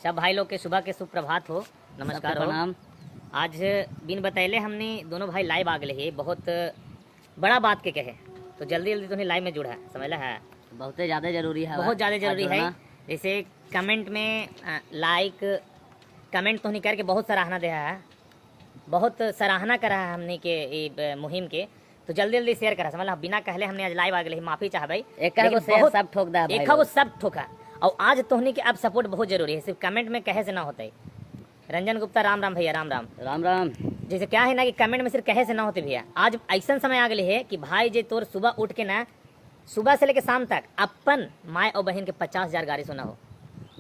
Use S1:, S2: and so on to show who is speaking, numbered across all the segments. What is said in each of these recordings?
S1: सब भाई लोग के सुबह के सुप्रभात हो, नमस्कार हो।
S2: प्रणाम।
S1: आज बिन बतैले हमने दोनों भाई लाइव आ गए है, बहुत बड़ा बात के कहे तो जल्दी जल्दी तुम्हें लाइव में जुड़ा समझला है,
S2: बहुत ज़्यादा जरूरी है,
S1: बहुत ज़्यादा जरूरी है। जैसे कमेंट में लाइक कमेंट तो नहीं करके बहुत सराहना दे रहा है, बहुत सराहना करा है हमने के मुहिम के, तो जल्दी जल्दी शेयर करा समझला। बिना कहले हमने आज लाइव आ गए, माफी चाहबै।
S2: एक सब ठोक दा भाई,
S1: एक वो सब ठोका। और आज तोहनी के अब सपोर्ट बहुत जरूरी है, सिर्फ कमेंट में कहे से ना होता है। रंजन गुप्ता राम राम भैया, राम राम
S2: राम राम।
S1: जैसे क्या है ना कि कमेंट में सिर्फ कहे से ना होते भैया, आज ऐसा समय आ गए है कि भाई जे तोर सुबह उठ के ना, सुबह से लेकर शाम तक अपन माए और बहन के 50,000 गाड़ी सुना हो।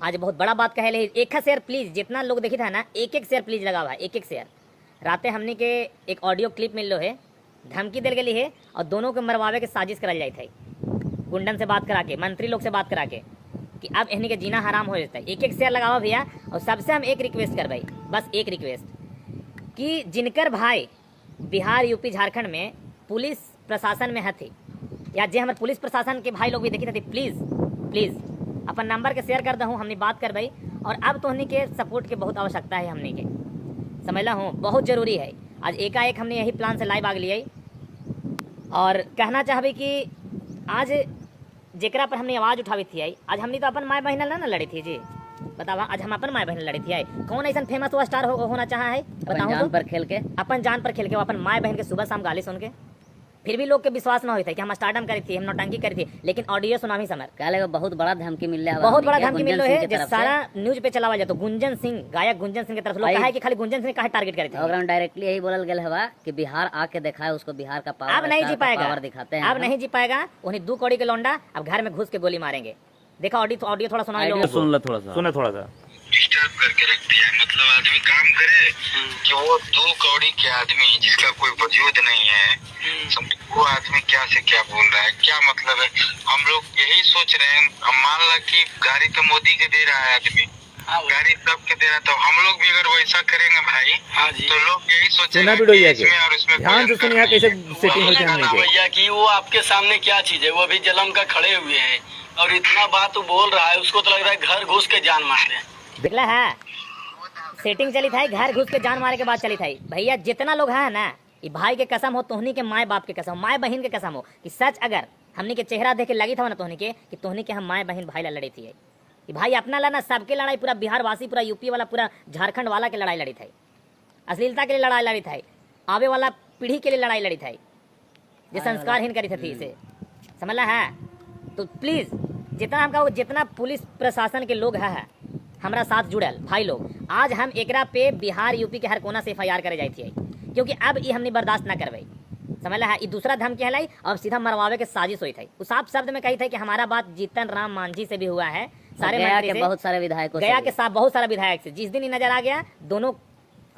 S1: आज बहुत बड़ा बात कहे ले, एक शेयर प्लीज, जितना लोग देखी था ना, एक एक शेयर प्लीज लगा हुआ है, एक एक शेयर। राते हमने के एक ऑडियो क्लिप मिल लो है, धमकी दिल गई है और दोनों को मरवावे के साजिश कराई जाए थे, गुंडन से बात करा के, मंत्री लोग से बात करा के कि अब इन्हीं के जीना हराम हो जाता है। एक एक शेयर लगावा भैया। और सबसे हम एक रिक्वेस्ट कर भाई, बस एक रिक्वेस्ट कि जिनकर भाई बिहार यूपी झारखंड में पुलिस प्रशासन में थे, या जे हमारे पुलिस प्रशासन के भाई लोग भी देखी थे, प्लीज़ प्लीज़ अपन नंबर के शेयर कर दहूँ, हमने बात कर भाई। और अब तो हमने के सपोर्ट के बहुत आवश्यकता है, हमने के समझला हूँ, बहुत ज़रूरी है। आज एकाएक हमने यही प्लान से लाइव आ गई और कहना चाहबे कि आज जेकरा पर हमने आवाज़ उठावी थी आई, आज हमने तो अपन माए बहन ना लड़ी थी जी, बतावा। आज हम अपन माए बहन लड़ी थी आई, कौन ऐसा फेमस हुआ स्टार होना चाहा है बताओ,
S2: जान पर खेल के,
S1: अपन जान पर खेल के, अपन माए बहन के सुबह शाम गाली सुन के, फिर भी लोग के विश्वास ना होता कि हम स्टार्टअप करी थी, हम नौटंकी करी थी, लेकिन ऑडियो सुना ही समर
S2: कहले बहुत बड़ा धमकी मिल रहा है,
S1: बहुत बड़ा धमकी मिल रहा है, जो सारा न्यूज पे चलावा जाए। तो गुंजन सिंह, गायक गुंजन सिंह की तरफ लोग कहा है कि खाली गुंजन सिंह का टारगेट करे थे।
S2: डायरेक्टली यही बोलल गेल है कि बिहार आके दिखाए उसको, बिहार का पावर
S1: अब नहीं जी पाएगा,
S2: दिखाते हैं,
S1: अब नहीं जी पाएगा। उन्हें 2 कौड़ी के लौंडा अब घर में घुस के गोली मारेंगे। देखा ऑडियो थोड़ा सुना लो,
S3: सुन थोड़ा सा
S4: डिस्टर्ब करके रख दिया है। मतलब आदमी काम करे कि वो 2 कौड़ी के आदमी जिसका कोई वजूद नहीं है, वो आदमी क्या से क्या बोल रहा है, क्या मतलब है। हम लोग यही सोच रहे हैं, हम मान ला कि गाड़ी तो मोदी के दे रहा है आदमी, गाड़ी सबके दे रहा है, तो हम लोग भी अगर वैसा करेंगे भाई, तो लोग यही सोचेंगे इसमें और इसमें।
S3: ध्यान से सुनिए कैसे सेटिंग होती है
S5: भैया कि वो आपके सामने क्या चीज है, वो अभी जलम का खड़े हुए हैं और इतना बात बोल रहा है, उसको तो लग रहा है घर घुस के जान मार दे।
S1: दिखला है सेटिंग चली था, घर घुस के जान मारे के बाद चली था भैया। जितना लोग है ना, ये भाई के कसम हो, तोहनी के माए बाप के कसम, माए बहन के कसम हो कि सच अगर हमनी के चेहरा देख के लगी था ना तोहनी के कि तोहनी के हम माए बहन भाई ला लड़ी थी। ये भाई अपना लाना सबके लड़ाई, पूरा बिहार वासी, पूरा यूपी वाला, पूरा झारखंड वाला के लड़ाई लड़ी थी, अश्लीलता के लिए लड़ाई लड़ी थी, आवे वाला पीढ़ी के लिए लड़ाई लड़ी थी, जो संस्कारहीन करी थी इसे समझला है। तो प्लीज जितना हम कहो, जितना पुलिस प्रशासन के लोग है हमारा साथ जुड़ल भाई लोग, आज हम एकरा पे बिहार यूपी के हर कोना से FIR करे जाए थी, क्योंकि अब ये हमने बर्दाश्त ना करवाई समझला है। ये दूसरा धमकी हलाई और सीधा मरवावे के साजिश हुई थी। उस साफ शब्द में कही थी कि हमारा बात जीतन राम मांझी से भी हुआ है, सारे
S2: गया के बहुत सारे विधायकों,
S1: गया के साथ बहुत सारा विधायक से। जिस दिन ये नजर आ गया, दोनों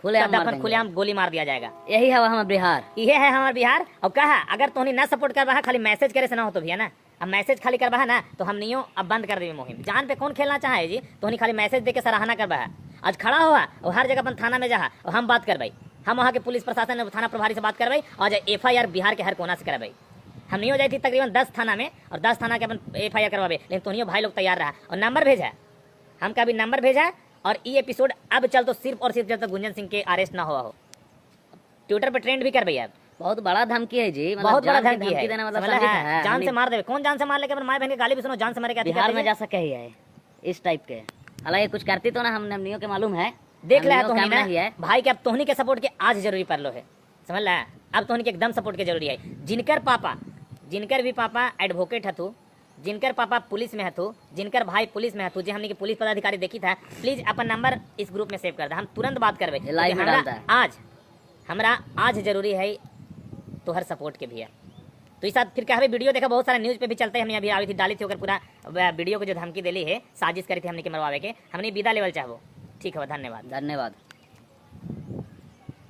S1: खुलेआम गोली मार दिया जाएगा।
S2: यही है हमारा बिहार,
S1: ये है हमारा बिहार। और कहा अगर तोहनी ना सपोर्ट कर रहा, खाली मैसेज करे से ना हो तो भैया ना, अब मैसेज खाली करवा है ना, तो हम नहीं अब बंद कर देंगे मुहिम। जान पे कौन खेलना चाहे जी, तोहनी खाली मैसेज दे के सराहना करवा है। आज खड़ा हुआ और हर जगह अपन थाना में जा और हम बात करवाई, हम वहाँ के पुलिस प्रशासन थाना प्रभारी से बात करवाई और FIR बिहार के हर कोना से करवाई। हम नहीं हो जाती तकरीबन 10 थाना में, और 10 थाना के अपन FIR करवावे, लेकिन तोहनियों भाई लोग तैयार रहा और नंबर भेजा, हम कभी नंबर भेजा। और ये एपिसोड अब चल तो सिर्फ और सिर्फ जब तक गुंजन सिंह के अरेस्ट ना हुआ हो। ट्विटर पर ट्रेंड भी कर भैया,
S2: बहुत बड़ा धमकी है जी,
S1: बहुत बड़ा धमकी है,
S2: देना मतलब
S1: है जान से मार देवे। कौन जान से मार लेके माए बहन के गाली भी सुनो, जान से मारे,
S2: बिहार में जा सके ही है इस टाइप के। हालांकि कुछ करती तो ना, हमनियों के मालूम है,
S1: देख ले तो नहीं है भाई कि अब तोहनी के सपोर्ट के आज जरूरी पर लो है समझ ला। अब तोहनी के एकदम सपोर्ट के जरूरी है। जिनकर भी पापा एडवोकेट हथु, जिनकर पापा पुलिस में हथु, जिनकर भाई पुलिस में हथु, जो हमने के पुलिस पदाधिकारी देखी था, प्लीज अपन नंबर इस ग्रुप में सेव कर दे, हम तुरंत बात करवे। हमरा आज जरूरी है तो हर सपोर्ट के भैया। तो इस साथ फिर क्या वीडियो देखा, बहुत सारा न्यूज़ पे भी चलते हैं, हमने अभी आई थी डाली थी, अगर पूरा वीडियो को जो धमकी दिली है, साजिश करी थी हमने के मरवावे के, हमने विदा लेवल चाहो। ठीक है, धन्यवाद।